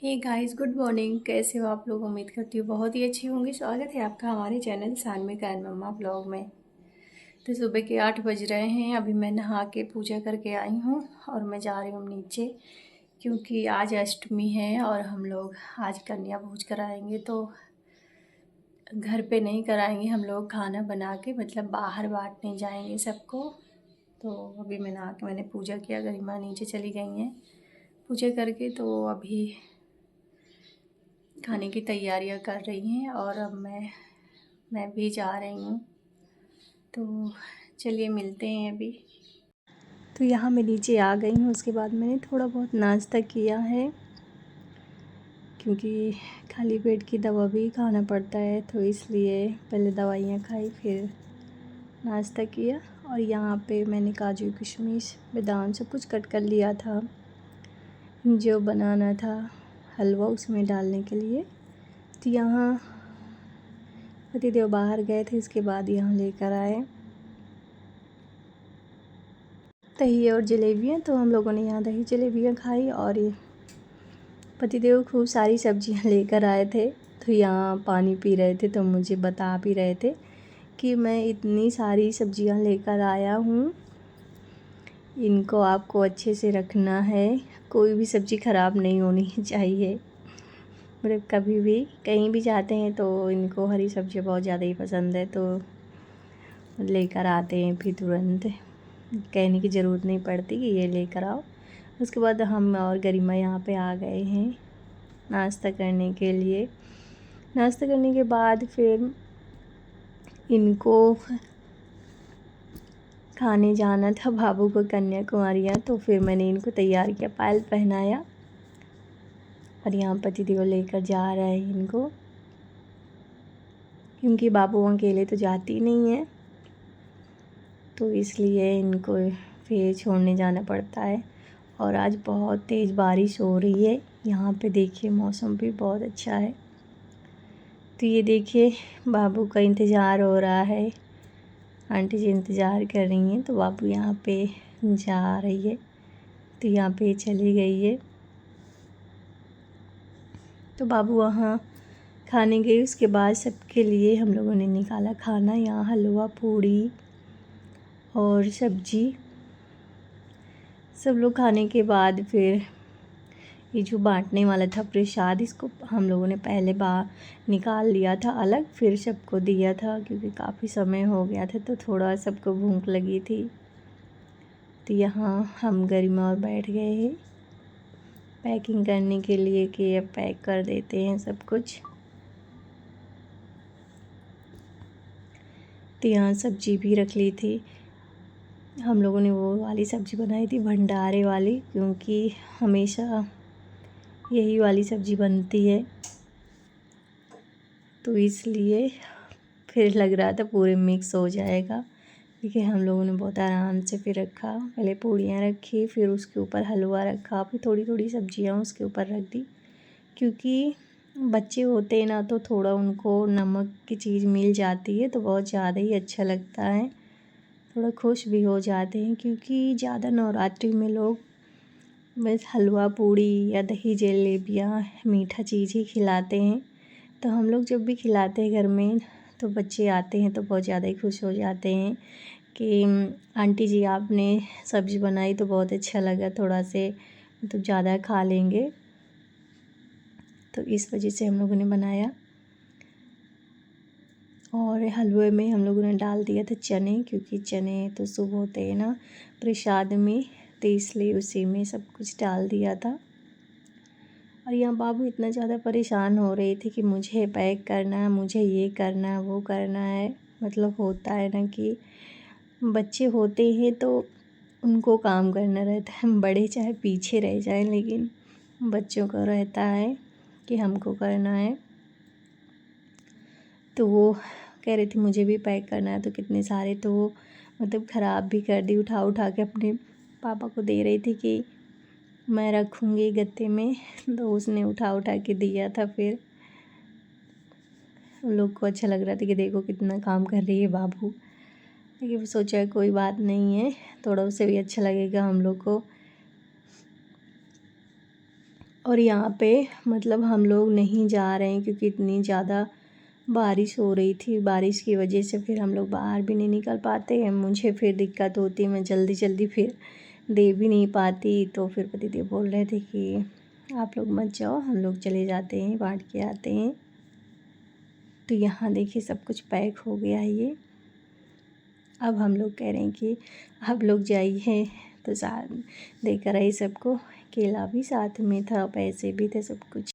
Hey guys, good morning. कैसे हो आप लोग? उम्मीद करती हूँ बहुत ही अच्छी होंगी। स्वागत है आपका हमारे चैनल सानवी का एंड मम्मा ब्लॉग में। तो सुबह के 8 बज रहे हैं। अभी मैं नहा के पूजा करके आई हूँ और मैं जा रही हूँ नीचे, क्योंकि आज अष्टमी है और हम लोग आज कन्या भोज कराएंगे। तो घर पे नहीं कराएंगे, हम लोग खाना बना के मतलब बाहर बांटने जाएंगे सबको। तो अभी मैं नहा के मैंने पूजा किया, गरिमा नीचे चली गई हैं पूजा करके। तो अभी खाने की तैयारियां कर रही हैं और अब मैं भी जा रही हूँ। तो चलिए मिलते हैं अभी। तो यहाँ मैं नीचे आ गई हूँ। उसके बाद मैंने थोड़ा बहुत नाश्ता किया है, क्योंकि खाली पेट की दवा भी खाना पड़ता है, तो इसलिए पहले दवाइयाँ खाई फिर नाश्ता किया। और यहाँ पे मैंने काजू किशमिश बादाम सब कुछ कट कर लिया था, जो बनाना था हलवा उसमें डालने के लिए। तो यहाँ पतिदेव बाहर गए थे, इसके बाद यहाँ लेकर आए दही और जलेबियाँ। तो हम लोगों ने यहाँ दही जलेबियाँ खाई और ये पतिदेव खूब सारी सब्जियाँ लेकर आए थे। तो यहाँ पानी पी रहे थे, तो मुझे बता भी रहे थे कि मैं इतनी सारी सब्जियाँ लेकर आया हूँ, इनको आपको अच्छे से रखना है, कोई भी सब्ज़ी ख़राब नहीं होनी चाहिए। मतलब कभी भी कहीं भी जाते हैं तो इनको हरी सब्ज़ी बहुत ज़्यादा ही पसंद है, तो लेकर आते हैं, फिर तुरंत कहने की ज़रूरत नहीं पड़ती कि ये लेकर आओ। उसके बाद हम और गरिमा यहाँ पे आ गए हैं नाश्ता करने के लिए। नाश्ता करने के बाद फिर इनको खाने जाना था बाबू को कन्याकुमारियाँ, तो फिर मैंने इनको तैयार किया, पायल पहनाया और यहाँ पतिदेव लेकर जा रहे हैं इनको, क्योंकि बाबू अकेले तो जाती नहीं है, तो इसलिए इनको फिर छोड़ने जाना पड़ता है। और आज बहुत तेज़ बारिश हो रही है। यहाँ पे देखिए मौसम भी बहुत अच्छा है। तो ये देखिए बाबू का इंतज़ार हो रहा है, आंटी जी इंतज़ार कर रही हैं, तो बाबू यहाँ पे जा रही है, तो यहाँ पे चली गई है। तो बाबू वहाँ खाने गई। उसके बाद सबके लिए हम लोगों ने निकाला खाना। यहाँ हलवा पूड़ी और सब्जी सब लोग खाने के बाद फिर ये जो बांटने वाला था प्रसाद, इसको हम लोगों ने पहले निकाल लिया था अलग, फिर सबको दिया था, क्योंकि काफ़ी समय हो गया था तो थोड़ा सबको भूख लगी थी। तो यहाँ हम गरिमा और बैठ गए हैं पैकिंग करने के लिए कि अब पैक कर देते हैं सब कुछ। तो यहाँ सब्जी भी रख ली थी। हम लोगों ने वो वाली सब्ज़ी बनाई थी, भंडारे वाली, क्योंकि हमेशा यही वाली सब्ज़ी बनती है, तो इसलिए फिर लग रहा था पूरे मिक्स हो जाएगा। देखिए हम लोगों ने बहुत आराम से फिर रखा, पहले पूड़ियाँ रखी, फिर उसके ऊपर हलवा रखा, फिर थोड़ी थोड़ी सब्जियाँ उसके ऊपर रख दी, क्योंकि बच्चे होते हैं ना, तो थोड़ा उनको नमक की चीज़ मिल जाती है तो बहुत ज़्यादा ही अच्छा लगता है, थोड़ा खुश भी हो जाते हैं। क्योंकि ज़्यादा नवरात्रि में लोग बस हलवा पूड़ी या दही जलेबियाँ मीठा चीज़ ही खिलाते हैं, तो हम लोग जब भी खिलाते हैं घर में तो बच्चे आते हैं तो बहुत ज़्यादा ही खुश हो जाते हैं कि आंटी जी आपने सब्ज़ी बनाई तो बहुत अच्छा लगा, थोड़ा से मतलब ज़्यादा खा लेंगे, तो इस वजह से हम लोगों ने बनाया। और हलवे में हम लोगों ने डाल दिया था चने, क्योंकि चने तो शुभ होते हैं ना प्रसाद में, तो इसलिए उसी में सब कुछ डाल दिया था। और यहाँ बाबू इतना ज़्यादा परेशान हो रहे थे कि मुझे पैक करना है, मुझे ये करना है, वो करना है। मतलब होता है ना कि बच्चे होते हैं तो उनको काम करना रहता है, बड़े चाहे पीछे रह जाएं, लेकिन बच्चों को रहता है कि हमको करना है। तो वो कह रहे थे मुझे भी पैक करना है, तो कितने सारे तो वो मतलब ख़राब भी कर दी, उठा उठा के अपने पापा को दे रही थी कि मैं रखूँगी गत्ते में, तो उसने उठा उठा के दिया था। फिर उन लोग को अच्छा लग रहा था कि देखो कितना काम कर रही है बाबू, लेकिन सोचा कोई बात नहीं है, थोड़ा उसे भी अच्छा लगेगा हम लोग को। और यहाँ पे मतलब हम लोग नहीं जा रहे हैं क्योंकि इतनी ज़्यादा बारिश हो रही थी। बारिश की वजह से फिर हम लोग बाहर भी नहीं निकल पाते हैं। मुझे फिर दिक्कत होती, मैं जल्दी जल्दी फिर दे भी नहीं पाती। तो फिर पतिदेव बोल रहे थे कि आप लोग मत जाओ, हम लोग चले जाते हैं, बांट के आते हैं। तो यहाँ देखिए सब कुछ पैक हो गया है ये। अब हम लोग कह रहे हैं कि आप लोग जाइए, तो साथ देकर आई सबको। केला भी साथ में था, पैसे भी थे, सब कुछ।